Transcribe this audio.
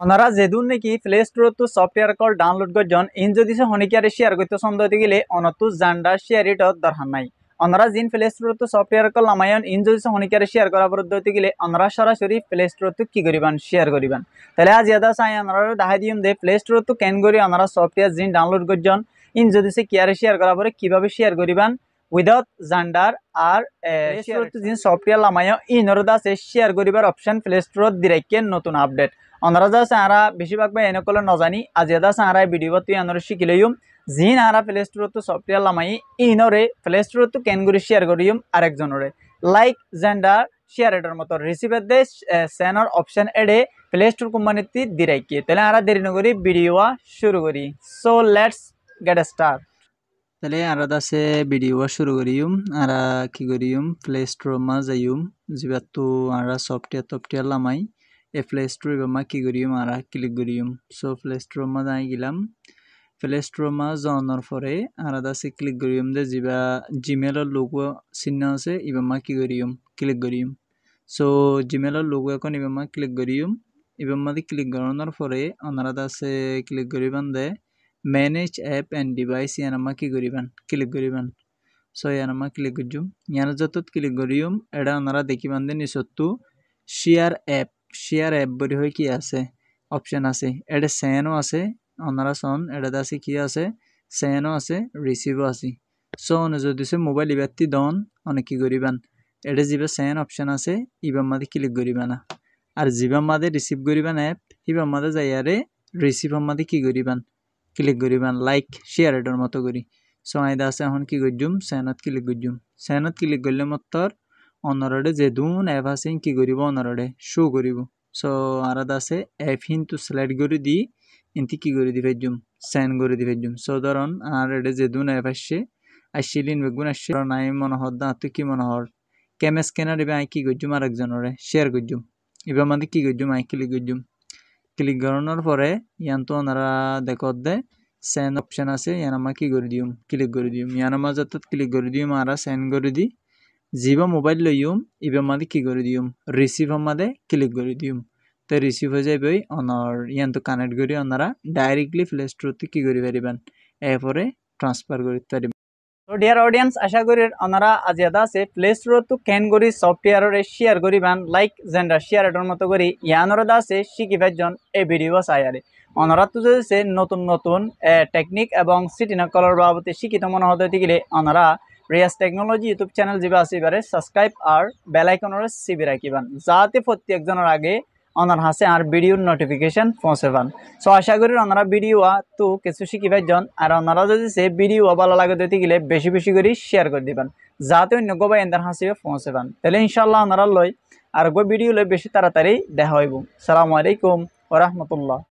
ওনারা যেদুন নাকি play store তো সফটওয়্যার কল ডাউনলোড করজন ইন যদি সে হনিকারে শেয়ার করতে সন্দেহ হতে গেলে অনতু জান্ডার শেয়ার ইট দরকার নাই। ওনারা জিন প্লে স্টোর তো সফটওয়্যার কল নামায়ন ইন যদি সে হনিকারে শেয়ার করা পদ্ধতি হতে গেলে ওনারা সরাসরি প্লে স্টোর তো কি করিবান শেয়ার করিবান। তাহলে আজ ইয়াদা চাই ওনারা দেখা দিম দে প্লে স্টোর তো ক্যান করি ওনারা সফটওয়্যার জিন ডাউনলোড করজন ইন যদি সে কিয়ারে শেয়ার করা পরে কিভাবে শেয়ার করিবান উইদাউট জান্ডার আর শেয়ার জিন সফটওয়্যার নামায় ইনর দাসে শেয়ার করিবার অপশন প্লে স্টোর দিরাইকে নতুন আপডেট অনারা যা সারা বেশিরভাগ ভাই এনে কলে নজানি আজ এদা সারা ভিডিও তুই আনরে শিখিলেইম জিন আরা প্লে স্টোর তো সফটওয়্যার লামাই ইনরে প্লে স্টোর তো ক্যান করে শেয়ার করিম আরেকজনরে লাইক জেন্ডার শেয়ার এটার মতো রিসিভার দে সেনর অপশন এডে প্লে স্টোর কোম্পানিতে দিরাইকে তাহলে আরা দেরি নগরি ভিডিও শুরু করি। So let's get start. তাহলে আরা দাসে ভিডিও শুরু করিম আরা কি করিম প্লে স্টোর মা যাইম জিবা তো আরা সফটওয়্যার লামাই এ প্লে স্টোর মা কি করিম আরা ক্লিক করিম। সো প্লে স্টোর মা যাই গেলাম প্লে স্টোর মা যাওয়ার পরে আরা দাসে ক্লিক করিম দে জিবা জিমেলের লোগো চিহ্ন আছে ইবা মা কি করিম ক্লিক করিম। সো জিমেলের লোগো এখন ইবা মা ক্লিক করিম ইবা মা ক্লিক করানোর পরে ওনারা দাসে ক্লিক করিবান দে ম্যানেজ অ্যাপ অ্যান্ড ডিভাইস ইয়ানামা কি করিবান ক্লিক করিবান। সো ইয়ানামা ক্লিক করজুম ইয়ানা যত ক্লিক করিম এটা ওনারা দেখিবান দে নিচতু শেয়ার অ্যাপ বলি হয়ে কি আছে অপশন আছে এটা সেনও আছে ওনারা সন এটা আছে কি আছে সেনও আছে রিসিভও আছে। সো যদি সে মোবাইল ইবাতি দন অনেক কি করিবান এটা যিবা সেন অপশন আছে ইবার মাদে ক্লিক করিবানা আর যিবার মাদে রিসিভ করিবান অ্যাপ ইবার মাদে যাইয়ারে রিসিভর মাদে কি করিবান ক্লিক করিবান লাইক শেয়ার এটার মতো করি। সো আইদা আছে এখন কি করজুম সেনত ক্লিক করজুম সেনত ক্লিক করলে মতর অনরডে যে দুন অ্যাপ আছে কি করিব অনরডে শো করিব। সো আরাদা আছে অ্যাপ হিন্তু সিলেক্ট করে দি ইনতি কি করে দি ফেজুম সেন্ড করে দি ফেজুম। সো ধরুন আর এটা যে দুন অ্যাপ আসছিলিন বেগুন আসছে নাই মনে হর দা তুই কি মনে হর ক্যামে স্ক্যানার এবার আই কি করজুম আর একজনরে শেয়ার করজুম এবার আমাদের কি করজুম আই ক্লিক করজুম ক্লিক করানোর পরে ইয়ান তো ওনারা দেখত দে সেন্ড অপশন আছে ইয়ান আমার কি করে দিম ক্লিক করে দিম ইয়ান আমার যত ক্লিক করে দিম আর সেন্ড করে দি যিবা মোবাইল লইম ইবা মাদে কি করে দিম রিসিভ মাদে ক্লিক করে দিম তো রিসিভ হয়ে যাবে অনার ইয়ান তো কানেক্ট করি ওনারা ডাইরেক্টলি প্লে স্টোরতে কি করে পারিবেন এরপরে ট্রান্সফার করতে পারিবেন। তো ডিয়ার অডিয়েন্স আশা করি ওনারা আজ ইয়াদা আছে প্লে স্টোর তো ক্যান করি সফটওয়্যারে শেয়ার করিবান লাইক জেন্ডার শেয়ার এটার মতো করি ইয়ানরা দা আছে শিখিবার এই ভিডিও চাইয়ারে ওনারা তো যে নতুন নতুন টেকনিক এবং সিটি নকলের বাবদে শিক্ষিত মনে হতে গেলে ওনারা রিয়াজ টেকনোলজি ইউটিউব চ্যানেল যা আছে এবারে সাবস্ক্রাইব আর বেল আইকনের সিবি রাখিবান যাতে প্রত্যেকজনের আগে ওনার হাসে আর ভিডিওর নোটিফিকেশন পৌঁছেবান। সো আশা করি ওনারা ভিডিও তো কিছু শিখিবার আর ওনারা যদি সে ভিডিও ভালো লাগে দিতে গেলে বেশি বেশি করে শেয়ার করে দিবেন যাতে অন্য গো বা এন্দার হাসিও পৌঁছেবান। তাহলে ইনশাল্লাহ ওনারা লই আর গো ভিডিও লই বেশি তাড়াতাড়ি দেখা হইব। সালামু আলাইকুম ওয়া রাহমাতুল্লাহ।